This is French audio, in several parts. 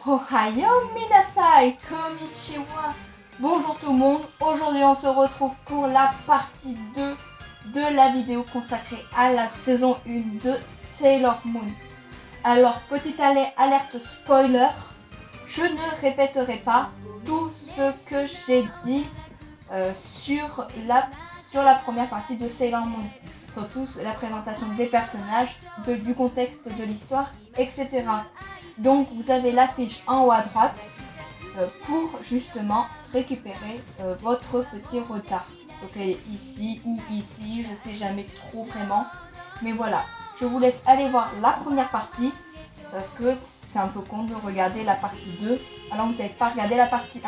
Ohayo minasai, konnichiwa. Bonjour tout le monde, aujourd'hui on se retrouve pour la partie 2 de la vidéo consacrée à la saison 1 de Sailor Moon. Alors, petite alerte spoiler, je ne répéterai pas tout ce que j'ai dit sur la première partie de Sailor Moon. Surtout la présentation des personnages, du contexte de l'histoire, etc. Donc vous avez l'affiche en haut à droite pour justement récupérer votre petit retard. Donc elle est ici ou ici, je sais jamais trop vraiment. Mais voilà, je vous laisse aller voir la première partie parce que c'est un peu con de regarder la partie 2 alors que vous n'avez pas regardé la partie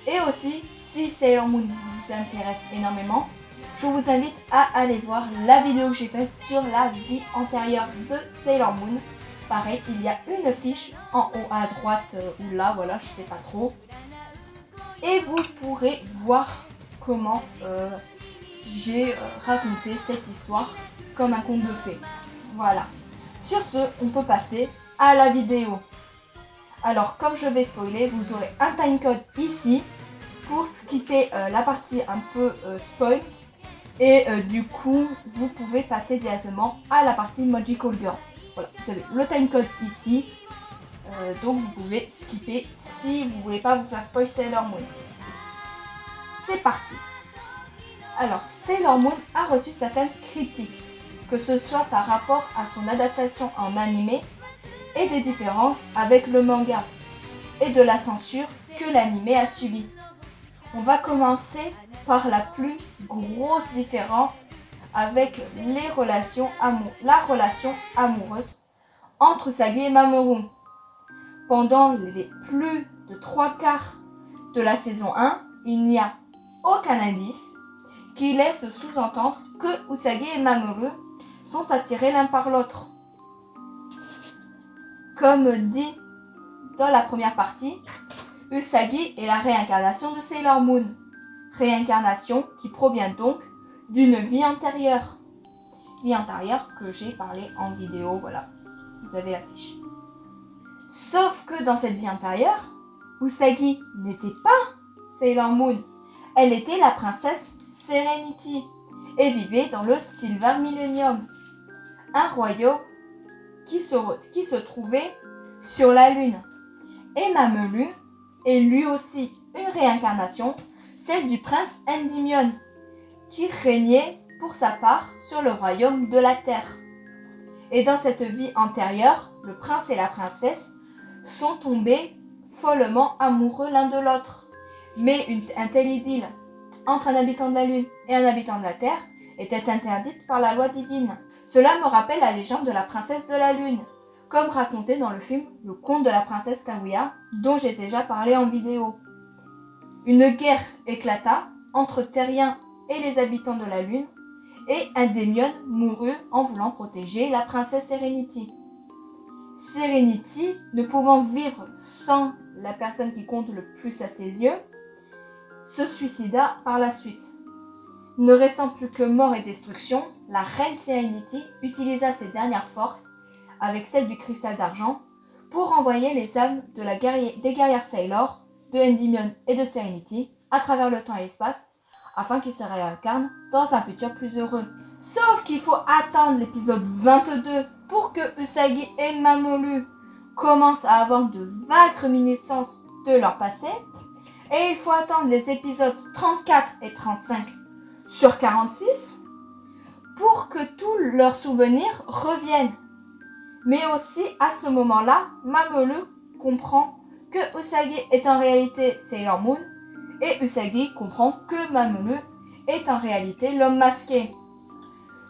1. Et aussi, si Sailor Moon vous intéresse énormément, je vous invite à aller voir la vidéo que j'ai faite sur la vie antérieure de Sailor Moon. Pareil, il y a une fiche en haut à droite ou là, voilà, je sais pas trop. Et vous pourrez voir comment j'ai raconté cette histoire comme un conte de fées. Voilà. Sur ce, on peut passer à la vidéo. Alors, comme je vais spoiler, vous aurez un timecode ici pour skipper la partie un peu spoil. Et du coup, vous pouvez passer directement à la partie Magical Girl. Voilà, vous avez le timecode ici. Donc vous pouvez skipper si vous ne voulez pas vous faire spoil Sailor Moon. C'est parti. Alors, Sailor Moon a reçu certaines critiques, que ce soit par rapport à son adaptation en animé et des différences avec le manga et de la censure que l'animé a subi. On va commencer par la plus grosse différence avec la relation amoureuse entre Usagi et Mamoru. Pendant les plus de 3/4 de la saison 1, il n'y a aucun indice qui laisse sous-entendre que Usagi et Mamoru sont attirés l'un par l'autre. Comme dit dans la première partie, Usagi est la réincarnation de Sailor Moon. Réincarnation qui provient donc d'une vie antérieure. Vie antérieure que j'ai parlé en vidéo, voilà. Vous avez la fiche. Sauf que dans cette vie antérieure, Usagi n'était pas Sailor Moon. Elle était la princesse Serenity et vivait dans le Silver Millennium, un royaume qui se trouvait sur la Lune. Et Mamoru est lui aussi une réincarnation, celle du prince Endymion, qui régnait pour sa part sur le royaume de la Terre. Et dans cette vie antérieure, le prince et la princesse sont tombés follement amoureux l'un de l'autre. Mais un tel idylle entre un habitant de la Lune et un habitant de la Terre était interdite par la loi divine. Cela me rappelle la légende de la princesse de la Lune, comme raconté dans le film Le conte de la princesse Kaguya, dont j'ai déjà parlé en vidéo. Une guerre éclata entre Terriens et les habitants de la Lune, et Endymion mourut en voulant protéger la princesse Serenity. Serenity, ne pouvant vivre sans la personne qui compte le plus à ses yeux, se suicida par la suite. Ne restant plus que mort et destruction, la reine Serenity utilisa ses dernières forces, avec celle du cristal d'argent, pour envoyer les âmes des guerrières Sailor, de Endymion et de Serenity, à travers le temps et l'espace, afin qu'ils se réincarnent dans un futur plus heureux. Sauf qu'il faut attendre l'épisode 22 pour que Usagi et Mamoru commencent à avoir de vagues réminiscences de leur passé, et il faut attendre les épisodes 34 et 35 sur 46 pour que tous leurs souvenirs reviennent. Mais aussi, à ce moment-là, Mamoru comprend que Usagi est en réalité Sailor Moon et Usagi comprend que Mamoru est en réalité l'homme masqué.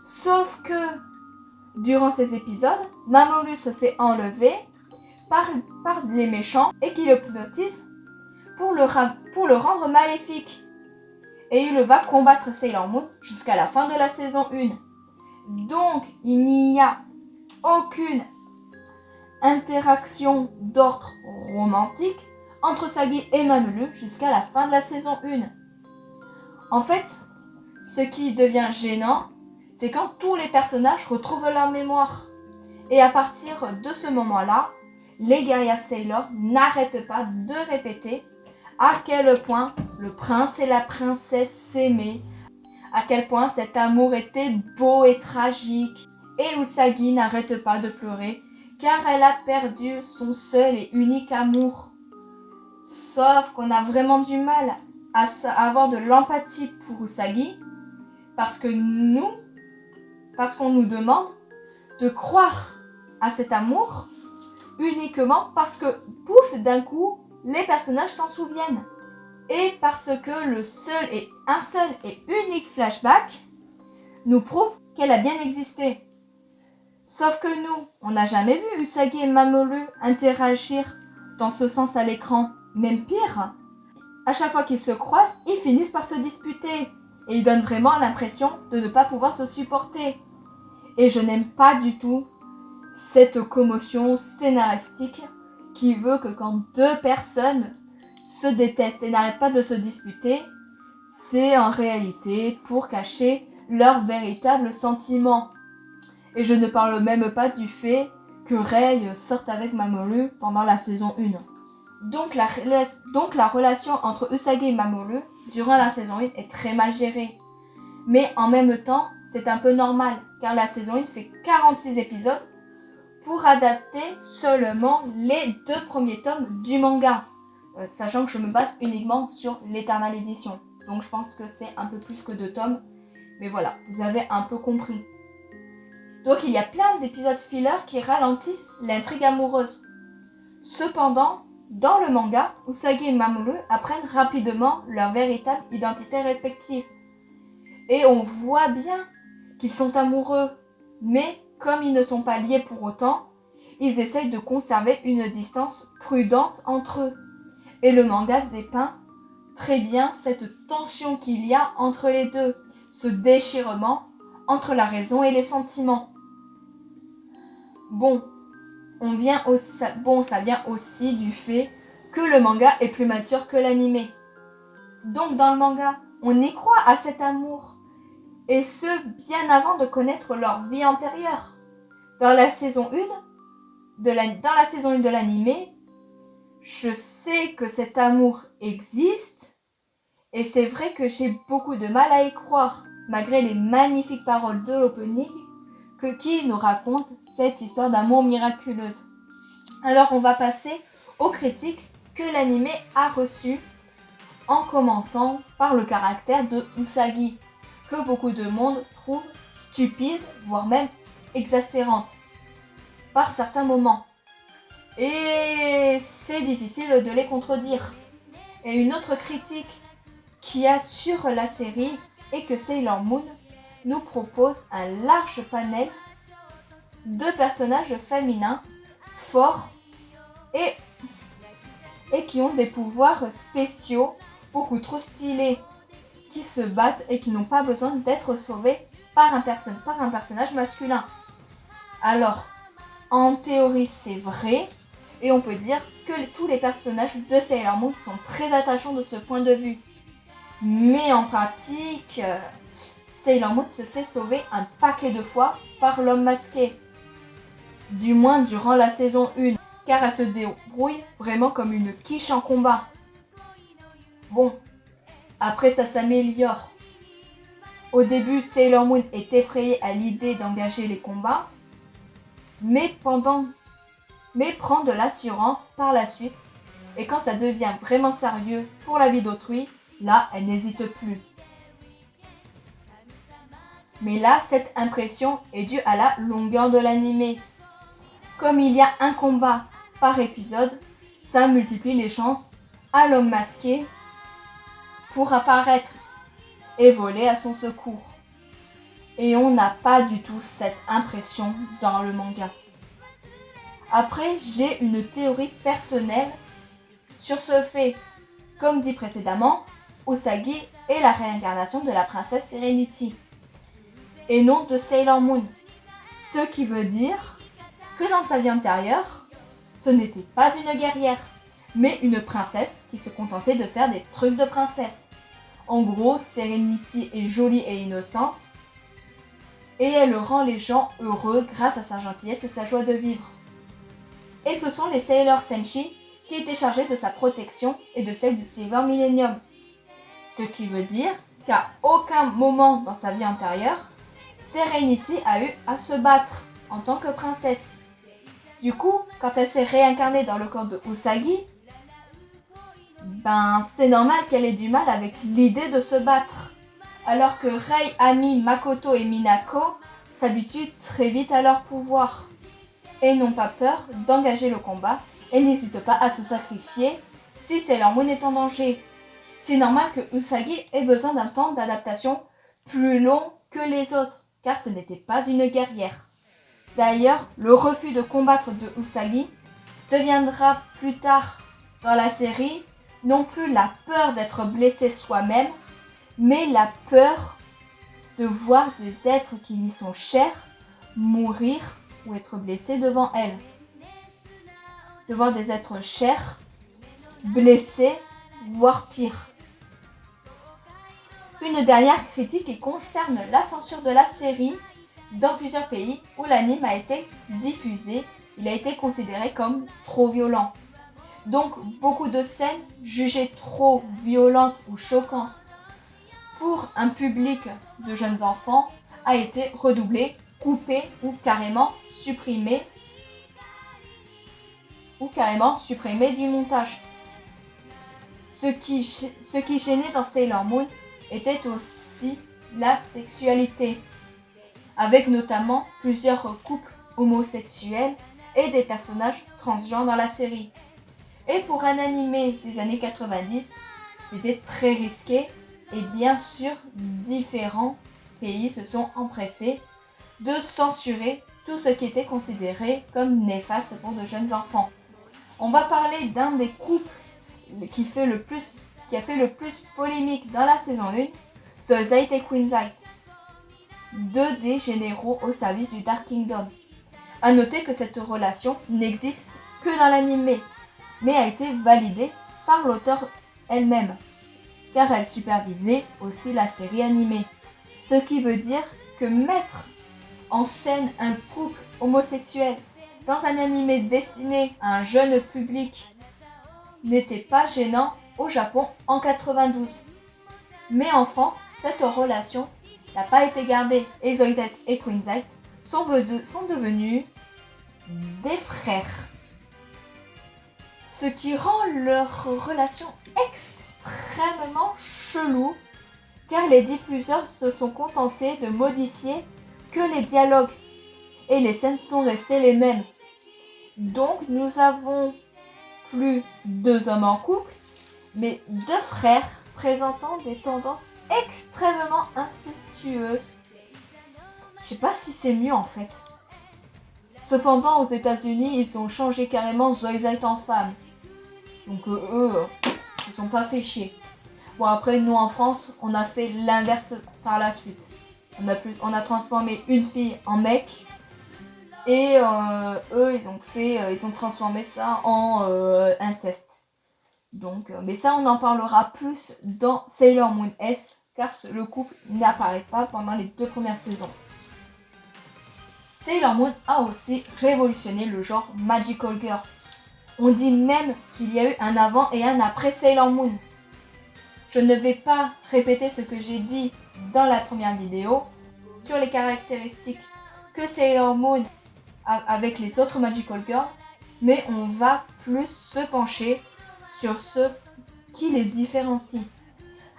Sauf que, durant ces épisodes, Mamoru se fait enlever par les méchants et qui le hypnotisent pour le rendre maléfique. Et il va combattre Sailor Moon jusqu'à la fin de la saison 1. Donc, il n'y a aucune interaction d'ordre romantique entre Usagi et Mamoru jusqu'à la fin de la saison 1. En fait, ce qui devient gênant, c'est quand tous les personnages retrouvent leur mémoire. Et à partir de ce moment-là, les guerrières Sailor n'arrêtent pas de répéter à quel point le prince et la princesse s'aimaient, à quel point cet amour était beau et tragique. Et Usagi n'arrête pas de pleurer car elle a perdu son seul et unique amour. Sauf qu'on a vraiment du mal à avoir de l'empathie pour Usagi parce qu'on nous demande de croire à cet amour uniquement parce que, pouf, d'un coup, les personnages s'en souviennent. Et parce que un seul et unique flashback nous prouve qu'elle a bien existé. Sauf que nous, on n'a jamais vu Usagi et Mamoru interagir dans ce sens à l'écran. Même pire, à chaque fois qu'ils se croisent, ils finissent par se disputer. Et ils donnent vraiment l'impression de ne pas pouvoir se supporter. Et je n'aime pas du tout cette commotion scénaristique qui veut que quand deux personnes se détestent et n'arrêtent pas de se disputer, c'est en réalité pour cacher leurs véritables sentiments. Et je ne parle même pas du fait que Rei sorte avec Mamoru pendant la saison 1. Donc la relation entre Usagi et Mamoru durant la saison 1 est très mal gérée. Mais en même temps, c'est un peu normal, car la saison 1 fait 46 épisodes pour adapter seulement les 2 premiers tomes du manga. Sachant que je me base uniquement sur l'Eternal Edition. Donc je pense que c'est un peu plus que 2 tomes. Mais voilà, vous avez un peu compris. Donc il y a plein d'épisodes filler qui ralentissent l'intrigue amoureuse. Cependant, dans le manga, Usagi et Mamoru apprennent rapidement leur véritable identité respective. Et on voit bien qu'ils sont amoureux. Mais comme ils ne sont pas liés pour autant, ils essayent de conserver une distance prudente entre eux. Et le manga dépeint très bien cette tension qu'il y a entre les deux, ce déchirement entre la raison et les sentiments. Ça vient aussi du fait que le manga est plus mature que l'anime. Donc dans le manga, on y croit à cet amour, et ce, bien avant de connaître leur vie antérieure. Dans la saison 1 de l'anime, je sais que cet amour existe, et c'est vrai que j'ai beaucoup de mal à y croire, malgré les magnifiques paroles de l'opening qui nous raconte cette histoire d'amour miraculeuse. Alors on va passer aux critiques que l'anime a reçues, en commençant par le caractère de Usagi, que beaucoup de monde trouve stupide, voire même exaspérante, par certains moments. Et c'est difficile de les contredire. Et une autre critique qu'il y a sur la série est que Sailor Moon nous propose un large panel de personnages féminins forts et qui ont des pouvoirs spéciaux beaucoup trop stylés, qui se battent et qui n'ont pas besoin d'être sauvés par un personnage masculin. Alors, en théorie, c'est vrai, et on peut dire que tous les personnages de Sailor Moon sont très attachants de ce point de vue. Mais en pratique, Sailor Moon se fait sauver un paquet de fois par l'homme masqué. Du moins durant la saison 1, car elle se débrouille vraiment comme une quiche en combat. Bon, après ça s'améliore. Au début, Sailor Moon est effrayée à l'idée d'engager les combats, mais prend de l'assurance par la suite, et quand ça devient vraiment sérieux pour la vie d'autrui, là, elle n'hésite plus. Mais là, cette impression est due à la longueur de l'anime. Comme il y a un combat par épisode, ça multiplie les chances à l'homme masqué pour apparaître et voler à son secours. Et on n'a pas du tout cette impression dans le manga. Après, j'ai une théorie personnelle sur ce fait. Comme dit précédemment, Usagi est la réincarnation de la princesse Serenity et non de Sailor Moon. Ce qui veut dire que dans sa vie antérieure, ce n'était pas une guerrière, mais une princesse qui se contentait de faire des trucs de princesse. En gros, Serenity est jolie et innocente, et elle rend les gens heureux grâce à sa gentillesse et sa joie de vivre. Et ce sont les Sailor Senshi qui étaient chargés de sa protection et de celle du Silver Millennium. Ce qui veut dire qu'à aucun moment dans sa vie antérieure, Serenity a eu à se battre en tant que princesse. Du coup, quand elle s'est réincarnée dans le corps de Usagi, c'est normal qu'elle ait du mal avec l'idée de se battre. Alors que Rei, Ami, Makoto et Minako s'habituent très vite à leur pouvoir et n'ont pas peur d'engager le combat et n'hésitent pas à se sacrifier si Sailor Moon est en danger. C'est normal que Usagi ait besoin d'un temps d'adaptation plus long que les autres, car ce n'était pas une guerrière. D'ailleurs, le refus de combattre de Usagi deviendra plus tard dans la série non plus la peur d'être blessé soi-même, mais la peur de voir des êtres qui lui sont chers mourir ou être blessés devant elle. De voir des êtres chers blessés, voire pire. Une dernière critique qui concerne la censure de la série. Dans plusieurs pays où l'anime a été diffusé, il a été considéré comme trop violent. Donc beaucoup de scènes jugées trop violentes ou choquantes pour un public de jeunes enfants a été redoublé, coupé ou carrément supprimé du montage. Ce qui gênait dans Sailor Moon était aussi la sexualité, avec notamment plusieurs couples homosexuels et des personnages transgenres dans la série. Et pour un animé des années 90, c'était très risqué et bien sûr, différents pays se sont empressés de censurer tout ce qui était considéré comme néfaste pour de jeunes enfants. On va parler d'un des couples qui a fait le plus polémique dans la saison 1, Soulzite et Queensight, deux des généraux au service du Dark Kingdom. A noter que cette relation n'existe que dans l'anime, mais a été validée par l'auteur elle-même, car elle supervisait aussi la série animée. Ce qui veut dire que mettre en scène un couple homosexuel dans un animé destiné à un jeune public n'était pas gênant au Japon en 92. Mais en France, cette relation n'a pas été gardée et Zoidate et Queensight sont devenus des frères. Ce qui rend leur relation extrêmement chelou, car les diffuseurs se sont contentés de modifier que les dialogues et les scènes sont restées les mêmes. Donc nous avons plus deux hommes en couple, mais deux frères présentant des tendances extrêmement incestueuses. Je sais pas si c'est mieux en fait. Cependant, aux États-Unis, ils ont changé carrément Zoidate en femme. Donc eux, ils se sont pas fait chier. Bon après, nous en France, on a fait l'inverse par la suite. On a transformé une fille en mec. Et eux, ils ont transformé ça en inceste. Donc, mais ça, on en parlera plus dans Sailor Moon S, car le couple n'apparaît pas pendant les 2 premières saisons. Sailor Moon a aussi révolutionné le genre Magical Girl. On dit même qu'il y a eu un avant et un après Sailor Moon. Je ne vais pas répéter ce que j'ai dit dans la première vidéo sur les caractéristiques que Sailor Moon a avec les autres Magical Girls, mais on va plus se pencher sur ce qui les différencie.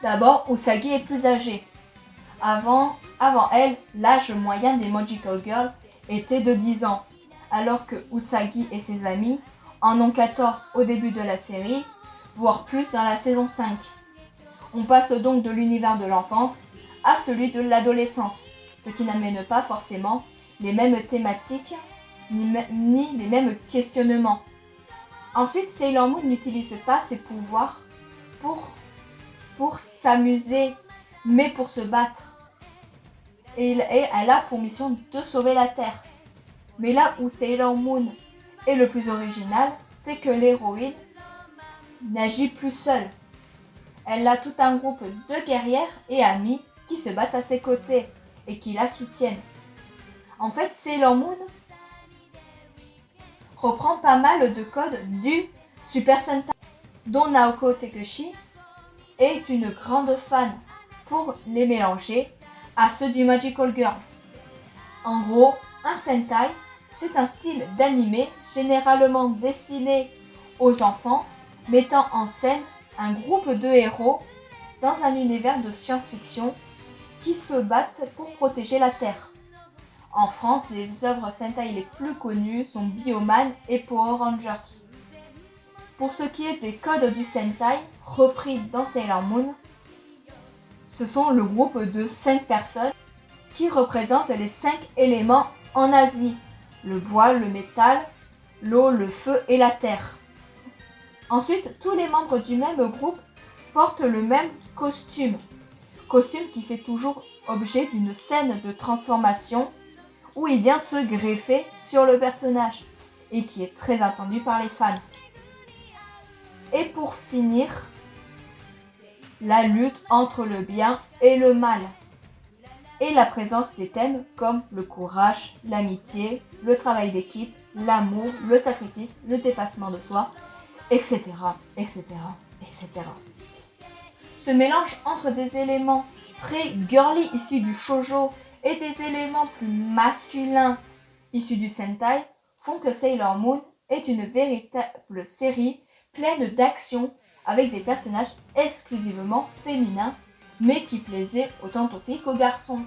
D'abord, Usagi est plus âgée. Avant elle, l'âge moyen des Magical Girls était de 10 ans, alors que Usagi et ses amis en ont 14 au début de la série, voire plus dans la saison 5. On passe donc de l'univers de l'enfance à celui de l'adolescence, ce qui n'amène pas forcément les mêmes thématiques ni les mêmes questionnements. Ensuite, Sailor Moon n'utilise pas ses pouvoirs pour s'amuser, mais pour se battre. Et elle a pour mission de sauver la Terre. Mais là où Sailor Moon est le plus original, c'est que l'héroïne n'agit plus seule. Elle a tout un groupe de guerrières et amis qui se battent à ses côtés et qui la soutiennent. En fait, Sailor Moon, reprend pas mal de codes du Super Sentai, dont Naoko Takeuchi est une grande fan pour les mélanger à ceux du Magical Girl. En gros, un Sentai, c'est un style d'anime généralement destiné aux enfants, mettant en scène un groupe de héros dans un univers de science-fiction qui se battent pour protéger la Terre. En France, les œuvres Sentai les plus connues sont Bioman et Power Rangers. Pour ce qui est des codes du Sentai, repris dans Sailor Moon, ce sont le groupe de 5 personnes qui représentent les 5 éléments en Asie: le bois, le métal, l'eau, le feu et la terre. Ensuite, tous les membres du même groupe portent le même costume qui fait toujours objet d'une scène de transformation où il vient se greffer sur le personnage et qui est très attendu par les fans. Et pour finir, la lutte entre le bien et le mal et la présence des thèmes comme le courage, l'amitié, le travail d'équipe, l'amour, le sacrifice, le dépassement de soi, etc., etc., etc. Ce mélange entre des éléments très girly issus du shoujo et des éléments plus masculins issus du Sentai font que Sailor Moon est une véritable série pleine d'action avec des personnages exclusivement féminins mais qui plaisaient autant aux filles qu'aux garçons.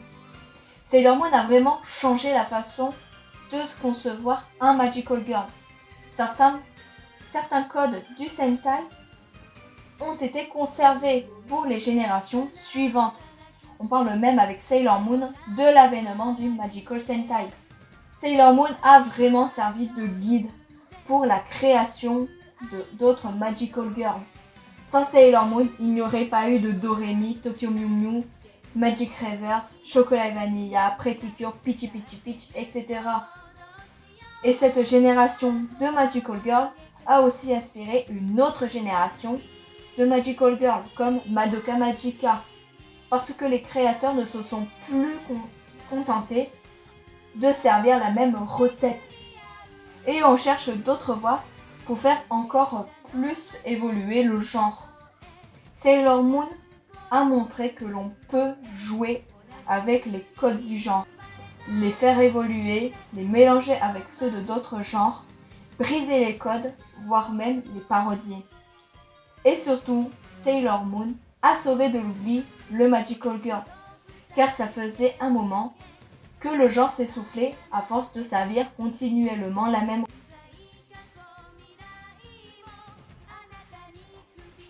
Sailor Moon a vraiment changé la façon de concevoir un Magical Girl. Certains codes du Sentai ont été conservés pour les générations suivantes. On parle même avec Sailor Moon de l'avènement du Magical Sentai. Sailor Moon a vraiment servi de guide pour la création d'autres Magical Girls. Sans Sailor Moon, il n'y aurait pas eu de Doremi, Tokyo Mew Mew, Magic Reverse, Chocolat et Vanilla, Pretty Cure, Peachy Peachy Peach, etc. Et cette génération de Magical Girl a aussi inspiré une autre génération de Magical Girl comme Madoka Magica, parce que les créateurs ne se sont plus contentés de servir la même recette. Et on cherche d'autres voies pour faire encore plus évoluer le genre. Sailor Moon a montré que l'on peut jouer avec les codes du genre, les faire évoluer, les mélanger avec ceux de d'autres genres, briser les codes, voire même les parodier. Et surtout, Sailor Moon a sauvé de l'oubli le Magical Girl, car ça faisait un moment que le genre s'essoufflait à force de servir continuellement la même.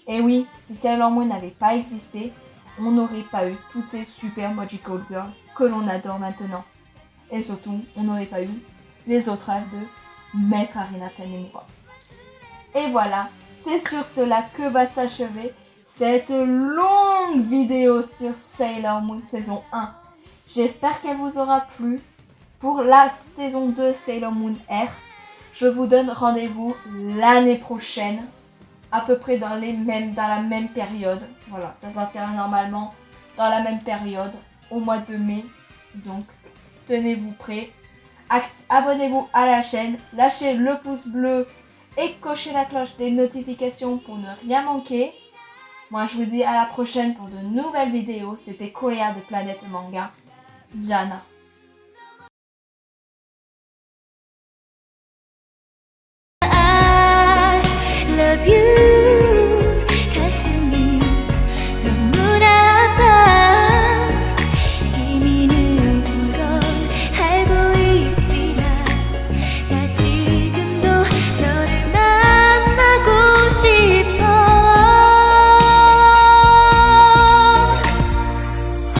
Et oui, si Sailor Moon n'avait pas existé, on n'aurait pas eu tous ces super Magical Girls que l'on adore maintenant. Et surtout, on n'aurait pas eu les autres rêves de Maître Arina Tanemura. Et voilà, c'est sur cela que va s'achever cette longue vidéo sur Sailor Moon saison 1. J'espère qu'elle vous aura plu. Pour la saison 2 Sailor Moon R, je vous donne rendez-vous l'année prochaine, à peu près dans la même période. Voilà, ça sortira normalement dans la même période, au mois de mai. Donc, tenez-vous prêts. Abonnez-vous à la chaîne, lâchez le pouce bleu et cochez la cloche des notifications pour ne rien manquer. Moi, je vous dis à la prochaine pour de nouvelles vidéos. C'était Korea de Planète Manga. Jana. I love you.